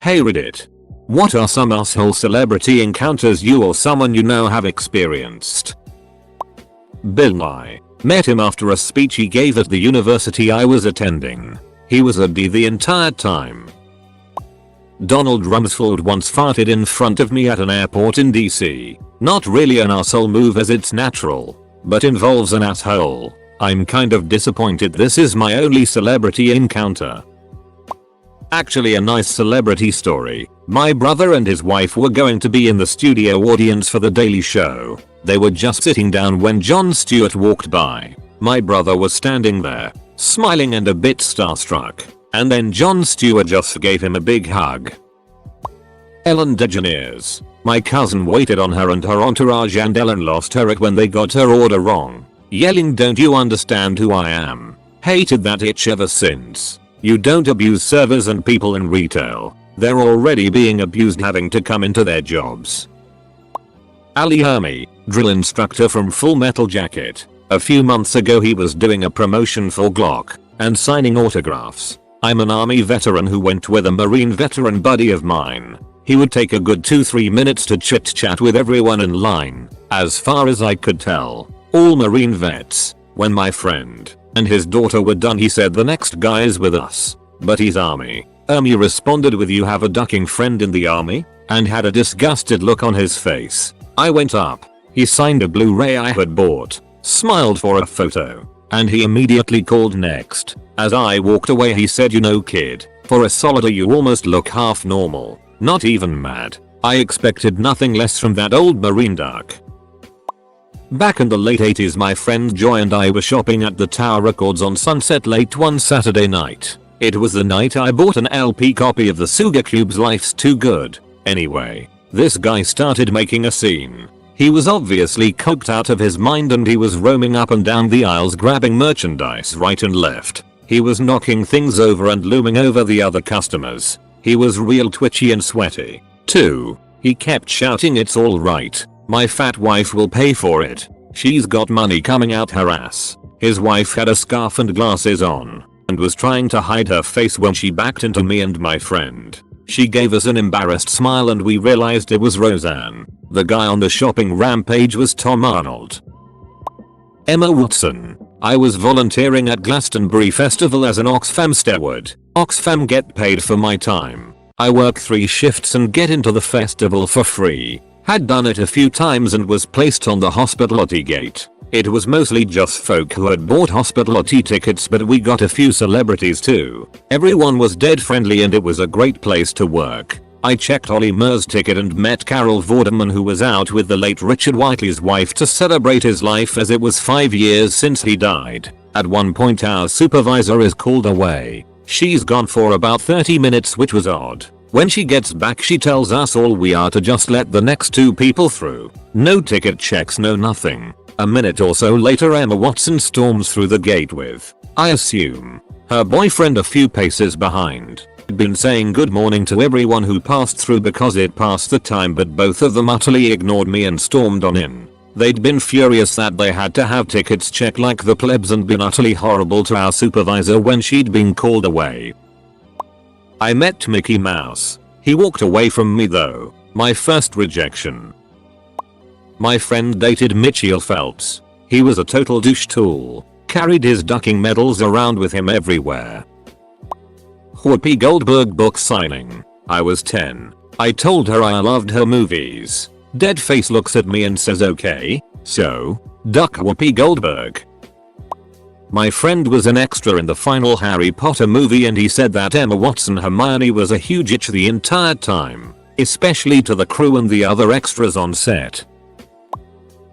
Hey Reddit. What are some asshole celebrity encounters you or someone you know have experienced? Bill Nye. Met him after a speech he gave at the university I was attending. He was a D the entire time. Donald Rumsfeld once farted in front of me at an airport in DC. Not really an asshole move as it's natural, but involves an asshole. I'm kind of disappointed this is my only celebrity encounter. Actually a nice celebrity story. My brother and his wife were going to be in the studio audience for The Daily Show. They were just sitting down when Jon Stewart walked by. My brother was standing there, smiling and a bit starstruck. And then Jon Stewart just gave him a big hug. Ellen DeGeneres. My cousin waited on her and her entourage and Ellen lost her it when they got her order wrong. Yelling, "Don't you understand who I am?" Hated that itch ever since. You don't abuse servers and people in retail. They're already being abused having to come into their jobs. Ali Hermy, drill instructor from Full Metal Jacket. A few months ago he was doing a promotion for Glock and signing autographs. I'm an army veteran who went with a marine veteran buddy of mine. He would take a good 2-3 minutes to chit chat with everyone in line. As far as I could tell, all marine vets. When my friend and his daughter were done he said the next guy is with us, but he's army. Hermy responded with "You have a ducking friend in the army?" and had a disgusted look on his face. I went up. He signed a Blu-ray I had bought, smiled for a photo, and he immediately called next. As I walked away he said, "You know kid, for a solider you almost look half normal." Not even mad. I expected nothing less from that old marine duck. Back in the late 80s my friend Joy and I were shopping at the Tower Records on Sunset late one Saturday night. It was the night I bought an LP copy of the Sugar Cube's Life's Too Good. Anyway, this guy started making a scene. He was obviously coked out of his mind and he was roaming up and down the aisles grabbing merchandise right and left. He was knocking things over and looming over the other customers. He was real twitchy and sweaty, too. He kept shouting, "It's all right. My fat wife will pay for it. She's got money coming out her ass." His wife had a scarf and glasses on and was trying to hide her face when she backed into me and my friend. She gave us an embarrassed smile and we realized it was Roseanne. The guy on the shopping rampage was Tom Arnold. Emma Watson. I was volunteering at Glastonbury Festival as an Oxfam steward. Oxfam get paid for my time. I work 3 shifts and get into the festival for free. Had done it a few times and was placed on the hospitality gate. It was mostly just folk who had bought hospitality tickets, but we got a few celebrities too. Everyone was dead friendly and it was a great place to work. I checked Ollie Murs' ticket and met Carol Vorderman, who was out with the late Richard Whiteley's wife to celebrate his life as it was 5 years since he died. At one point our supervisor is called away. She's gone for about 30 minutes, which was odd. When she gets back she tells us all we are to just let the next 2 people through. No ticket checks, no nothing. A minute or so later Emma Watson storms through the gate with, I assume, her boyfriend a few paces behind. Had been saying good morning to everyone who passed through because it passed the time, but both of them utterly ignored me and stormed on in. They'd been furious that they had to have tickets checked like the plebs and been utterly horrible to our supervisor when she'd been called away. I met Mickey Mouse. He walked away from me though. My first rejection. My friend dated Mitchell Phelps. He was a total douche tool. Carried his ducking medals around with him everywhere. Whoopi Goldberg book signing. I was 10. I told her I loved her movies. Dead face looks at me and says, "Okay, so, duck Whoopi Goldberg." My friend was an extra in the final Harry Potter movie and he said that Emma Watson Hermione was a huge itch the entire time, especially to the crew and the other extras on set.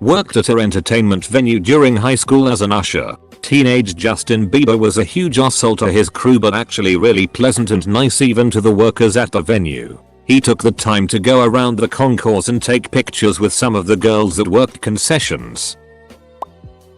Worked at an entertainment venue during high school as an usher. Teenage Justin Bieber was a huge asshole to his crew, but actually really pleasant and nice even to the workers at the venue. He took the time to go around the concourse and take pictures with some of the girls that worked concessions.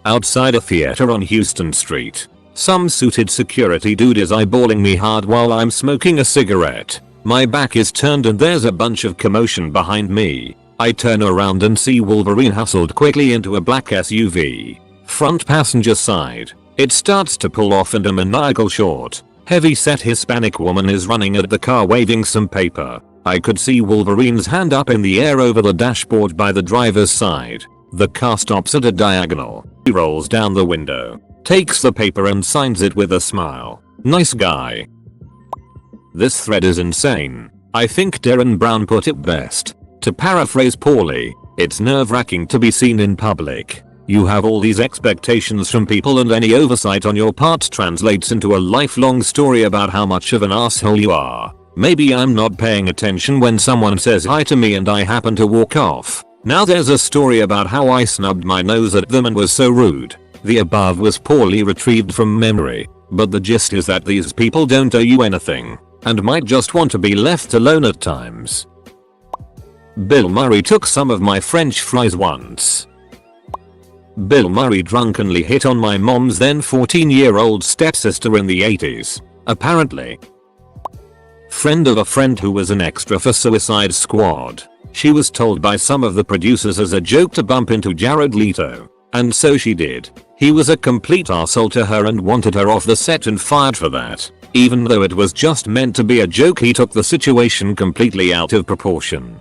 Outside a theater on Houston Street, some suited security dude is eyeballing me hard while I'm smoking a cigarette. My back is turned and there's a bunch of commotion behind me. I turn around and see Wolverine hustled quickly into a black SUV. Front passenger side. It starts to pull off and a maniacal short Heavy-set Hispanic woman is running at the car waving some paper. I could see Wolverine's hand up in the air over the dashboard by the driver's side. The car stops at a diagonal. He rolls down the window, takes the paper and signs it with a smile. Nice guy. This thread is insane. I think Darren Brown put it best. To paraphrase poorly, it's nerve-wracking to be seen in public. You have all these expectations from people and any oversight on your part translates into a lifelong story about how much of an asshole you are. Maybe I'm not paying attention when someone says hi to me and I happen to walk off. Now there's a story about how I snubbed my nose at them and was so rude. The above was poorly retrieved from memory, but the gist is that these people don't owe you anything, and might just want to be left alone at times. Bill Murray took some of my French fries once. Bill Murray drunkenly hit on my mom's then 14-year-old stepsister in the 80s, apparently. Friend of a friend who was an extra for Suicide Squad. She was told by some of the producers as a joke to bump into Jared Leto, and so she did. He was a complete arsehole to her and wanted her off the set and fired for that. Even though it was just meant to be a joke, he took the situation completely out of proportion.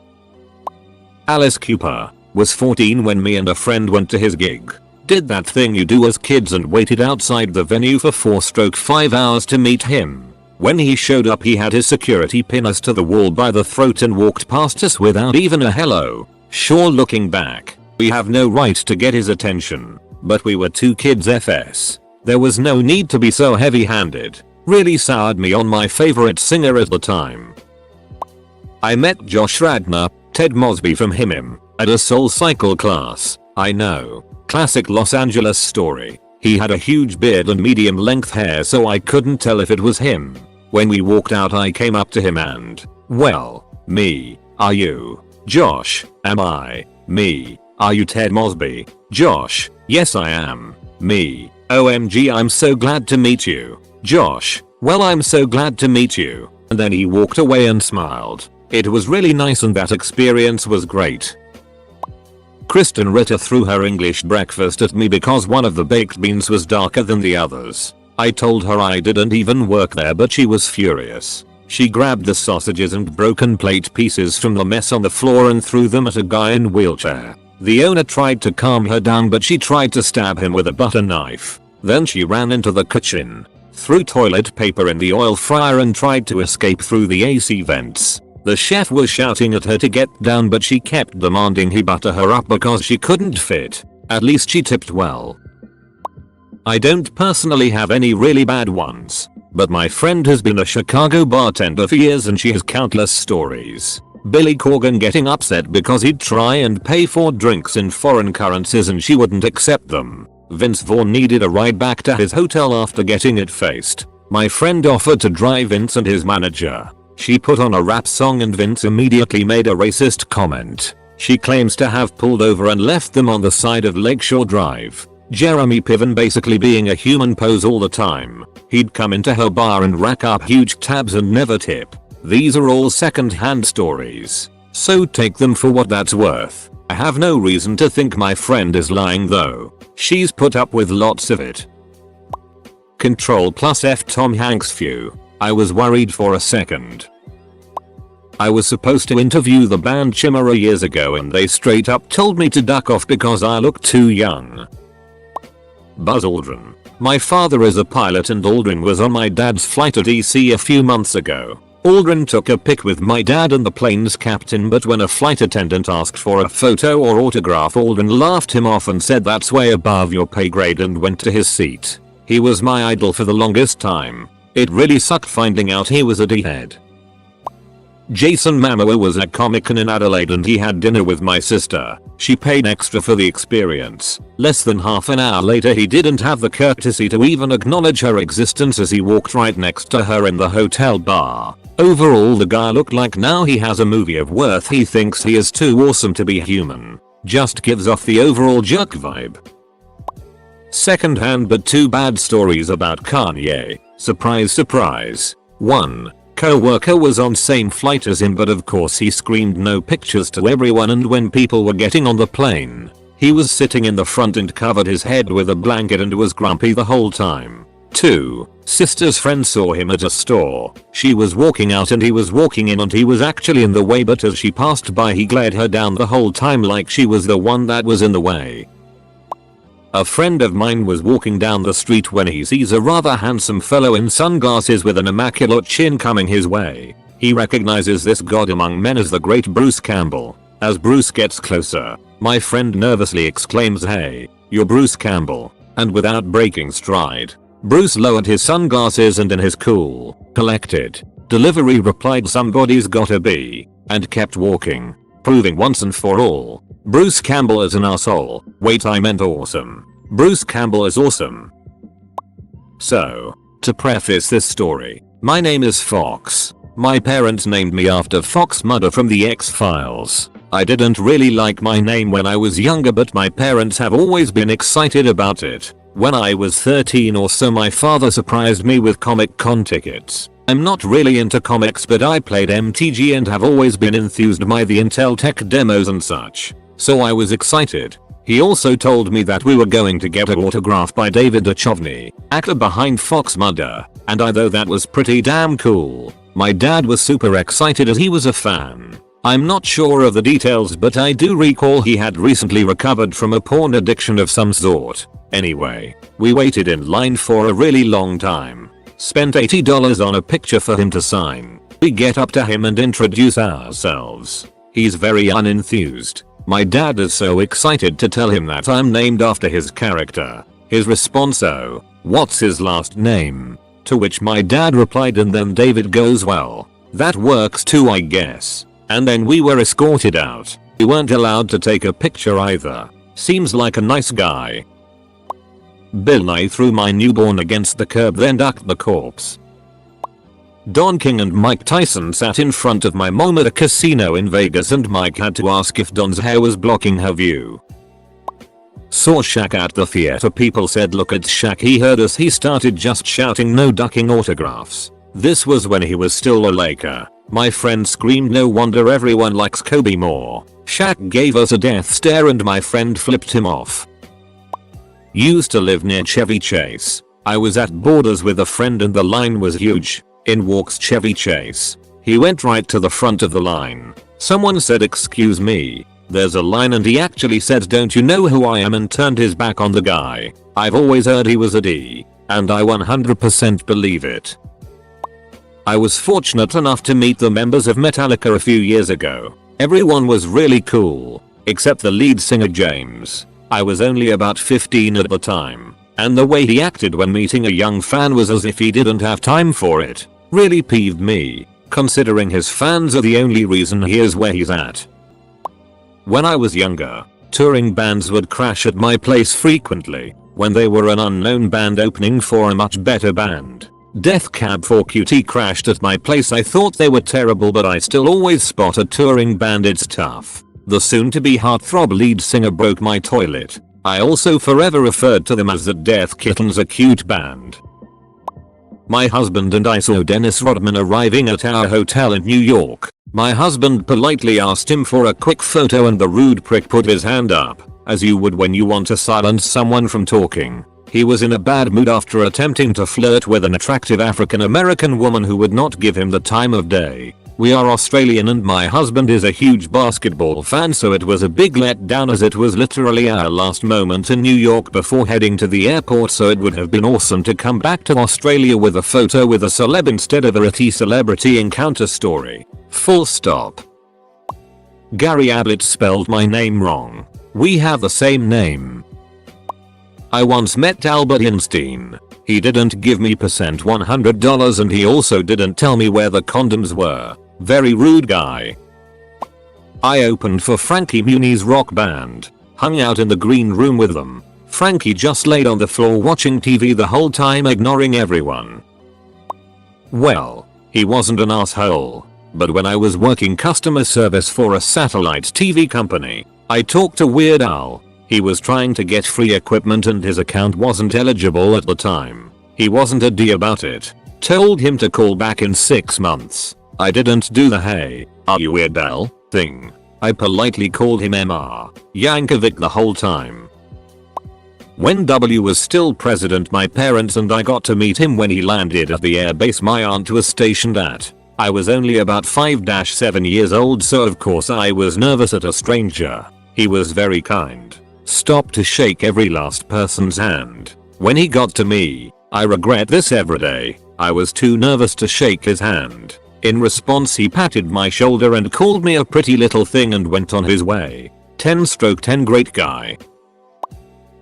Alice Cooper was 14 when me and a friend went to his gig. Did that thing you do as kids and waited outside the venue for 4-5 hours to meet him. When he showed up he had his security pin us to the wall by the throat and walked past us without even a hello. Sure, looking back, we have no right to get his attention, but we were two kids FS. There was no need to be so heavy-handed. Really soured me on my favorite singer at the time. I met Josh Radnor, Ted Mosby from Him at a Soul Cycle class. I know. Classic Los Angeles story. He had a huge beard and medium length hair, so I couldn't tell if it was him. When we walked out I came up to him and, well, me, are you? Josh, am I? Me, are you Ted Mosby? Josh, yes I am. Me, OMG I'm so glad to meet you. Josh, well I'm so glad to meet you. And then he walked away and smiled. It was really nice and that experience was great. Kristen Ritter threw her English breakfast at me because one of the baked beans was darker than the others. I told her I didn't even work there, but she was furious. She grabbed the sausages and broken plate pieces from the mess on the floor and threw them at a guy in a wheelchair. The owner tried to calm her down, but she tried to stab him with a butter knife. Then she ran into the kitchen, threw toilet paper in the oil fryer and tried to escape through the AC vents. The chef was shouting at her to get down, but she kept demanding he butter her up because she couldn't fit. At least she tipped well. I don't personally have any really bad ones, but my friend has been a Chicago bartender for years and she has countless stories. Billy Corgan getting upset because he'd try and pay for drinks in foreign currencies and she wouldn't accept them. Vince Vaughn needed a ride back to his hotel after getting it faced. My friend offered to drive Vince and his manager. She put on a rap song and Vince immediately made a racist comment. She claims to have pulled over and left them on the side of Lakeshore Drive. Jeremy Piven basically being a human pose all the time. He'd come into her bar and rack up huge tabs and never tip. These are all second-hand stories, so take them for what that's worth. I have no reason to think my friend is lying though. She's put up with lots of it. Control+F Tom Hanks view. I was worried for a second. I was supposed to interview the band Chimera years ago and they straight up told me to duck off because I looked too young. Buzz Aldrin. My father is a pilot and Aldrin was on my dad's flight to DC a few months ago. Aldrin took a pic with my dad and the plane's captain, but when a flight attendant asked for a photo or autograph, Aldrin laughed him off and said that's way above your pay grade and went to his seat. He was my idol for the longest time. It really sucked finding out he was a D-head. Jason Momoa was at Comic-Con in Adelaide and he had dinner with my sister. She paid extra for the experience. Less than half an hour later he didn't have the courtesy to even acknowledge her existence as he walked right next to her in the hotel bar. Overall the guy looked like now he has a movie of worth. He thinks he is too awesome to be human. Just gives off the overall jerk vibe. Second-hand but two bad stories about Kanye. Surprise surprise. 1. Co-worker was on same flight as him, but of course he screamed no pictures to everyone, and when people were getting on the plane, he was sitting in the front and covered his head with a blanket and was grumpy the whole time. 2. Sister's friend saw him at a store. She was walking out and he was walking in and he was actually in the way, but as she passed by he glared her down the whole time like she was the one that was in the way. A friend of mine was walking down the street when he sees a rather handsome fellow in sunglasses with an immaculate chin coming his way. He recognizes this god among men as the great Bruce Campbell. As Bruce gets closer, my friend nervously exclaims, "Hey, you're Bruce Campbell," and without breaking stride, Bruce lowered his sunglasses and in his cool, collected delivery replied, "Somebody's gotta be," and kept walking, proving once and for all, Bruce Campbell is an asshole. Wait, I meant awesome. Bruce Campbell is awesome. So, to preface this story, my name is Fox. My parents named me after Fox Mulder from the X-Files. I didn't really like my name when I was younger, but my parents have always been excited about it. When I was 13 or so, my father surprised me with Comic Con tickets. I'm not really into comics, but I played MTG and have always been enthused by the Intel tech demos and such. So I was excited. He also told me that we were going to get an autograph by David Duchovny, actor behind Fox Mulder, and I thought that was pretty damn cool. My dad was super excited as he was a fan. I'm not sure of the details, but I do recall he had recently recovered from a porn addiction of some sort. Anyway, we waited in line for a really long time. Spent $80 on a picture for him to sign. We get up to him and introduce ourselves. He's very unenthused. My dad is so excited to tell him that I'm named after his character. His response, "Oh, what's his last name?" To which my dad replied, "And then David goes, well, that works too, I guess." And then we were escorted out. We weren't allowed to take a picture either. Seems like a nice guy. Bill Nye threw my newborn against the curb, then ducked the corpse. Don King and Mike Tyson sat in front of my mom at a casino in Vegas and Mike had to ask if Don's hair was blocking her view. Saw Shaq at the theater. People said, "Look at Shaq." He heard us. He started just shouting, "No ducking autographs." This was when he was still a Laker. My friend screamed, "No wonder everyone likes Kobe more." Shaq gave us a death stare and my friend flipped him off. Used to live near Chevy Chase. I was at Borders with a friend and the line was huge. In walks Chevy Chase. He went right to the front of the line. Someone said, "Excuse me, there's a line," and he actually said, "Don't you know who I am?" and turned his back on the guy. I've always heard he was a D, and I 100% believe it. I was fortunate enough to meet the members of Metallica a few years ago. Everyone was really cool, except the lead singer James. I was only about 15 at the time, and the way he acted when meeting a young fan was as if he didn't have time for it. Really peeved me, considering his fans are the only reason he is where he's at. When I was younger, touring bands would crash at my place frequently, when they were an unknown band opening for a much better band. Death Cab for Cutie crashed at my place. I thought they were terrible, but I still always spot a touring band. It's tough. The soon-to-be heartthrob lead singer broke my toilet. I also forever referred to them as the Death Kittens, a cute band. My husband and I saw Dennis Rodman arriving at our hotel in New York. My husband politely asked him for a quick photo and the rude prick put his hand up, as you would when you want to silence someone from talking. He was in a bad mood after attempting to flirt with an attractive African American woman who would not give him the time of day. We are Australian and my husband is a huge basketball fan, so it was a big letdown as it was literally our last moment in New York before heading to the airport, so it would have been awesome to come back to Australia with a photo with a celeb instead of a RedditJar celebrity encounter story. Full stop. Gary Ablett spelled my name wrong. We have the same name. I once met Albert Einstein. He didn't give me $100 and he also didn't tell me where the condoms were. Very rude guy. I opened for Frankie Muni's rock band. Hung out in the green room with them. Frankie just laid on the floor watching TV the whole time, ignoring everyone. Well, he wasn't an asshole. But when I was working customer service for a satellite TV company, I talked to Weird Al. He was trying to get free equipment and his account wasn't eligible at the time. He wasn't a D about it. Told him to call back in 6 months. I didn't do the "Hey, are you Weird Al" thing. I politely called him Mr. Yankovic the whole time. When W was still president, my parents and I got to meet him when he landed at the airbase my aunt was stationed at. I was only about 5-7 years old, so of course I was nervous at a stranger. He was very kind. Stopped to shake every last person's hand. When he got to me, I regret this every day, I was too nervous to shake his hand. In response he patted my shoulder and called me a pretty little thing and went on his way. 10/10 great guy.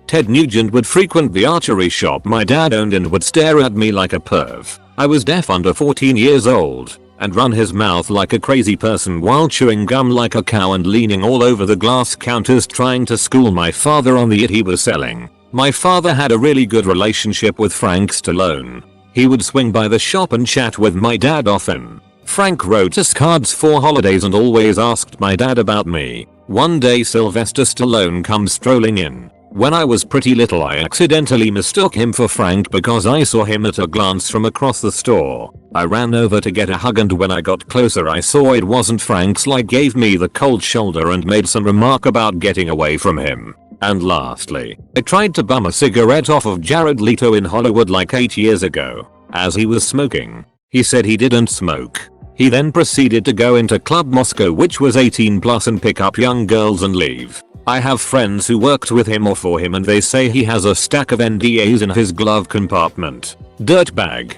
Ted Nugent would frequent the archery shop my dad owned and would stare at me like a perv. I was deaf under 14 years old and run his mouth like a crazy person while chewing gum like a cow and leaning all over the glass counters trying to school my father on the it he was selling. My father had a really good relationship with Frank Stallone. He would swing by the shop and chat with my dad often. Frank wrote us cards for holidays and always asked my dad about me. One day Sylvester Stallone comes strolling in. When I was pretty little I accidentally mistook him for Frank because I saw him at a glance from across the store. I ran over to get a hug and when I got closer I saw it wasn't Frank, so I gave me the cold shoulder and made some remark about getting away from him. And lastly, I tried to bum a cigarette off of Jared Leto in Hollywood like 8 years ago. As he was smoking, he said he didn't smoke. He then proceeded to go into Club Moscow, which was 18 plus, and pick up young girls and leave. I have friends who worked with him or for him and they say he has a stack of NDAs in his glove compartment. Dirtbag.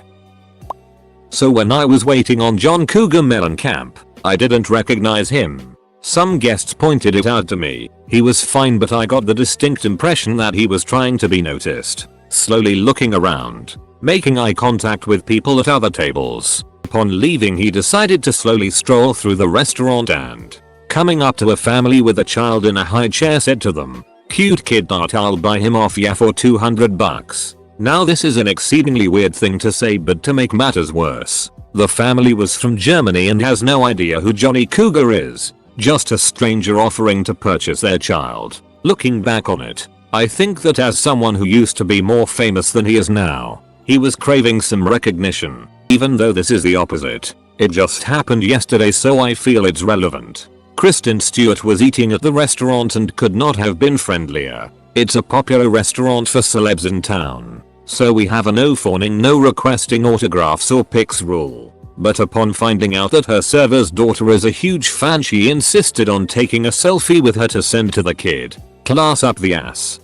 So when I was waiting on John Cougar Mellencamp, I didn't recognize him. Some guests pointed it out to me. He was fine, but I got the distinct impression that he was trying to be noticed. Slowly looking around, making eye contact with people at other tables. Upon leaving he decided to slowly stroll through the restaurant and, coming up to a family with a child in a high chair, said to them, "Cute kid, I'll buy him off ya for $200. Now this is an exceedingly weird thing to say, but to make matters worse, the family was from Germany and has no idea who Johnny Cougar is. Just a stranger offering to purchase their child. Looking back on it, I think that as someone who used to be more famous than he is now, he was craving some recognition. Even though this is the opposite. It just happened yesterday, so I feel it's relevant. Kristen Stewart was eating at the restaurant and could not have been friendlier. It's a popular restaurant for celebs in town, so we have a no phoning, no requesting autographs or pics rule. But upon finding out that her server's daughter is a huge fan, she insisted on taking a selfie with her to send to the kid. Class up the ass.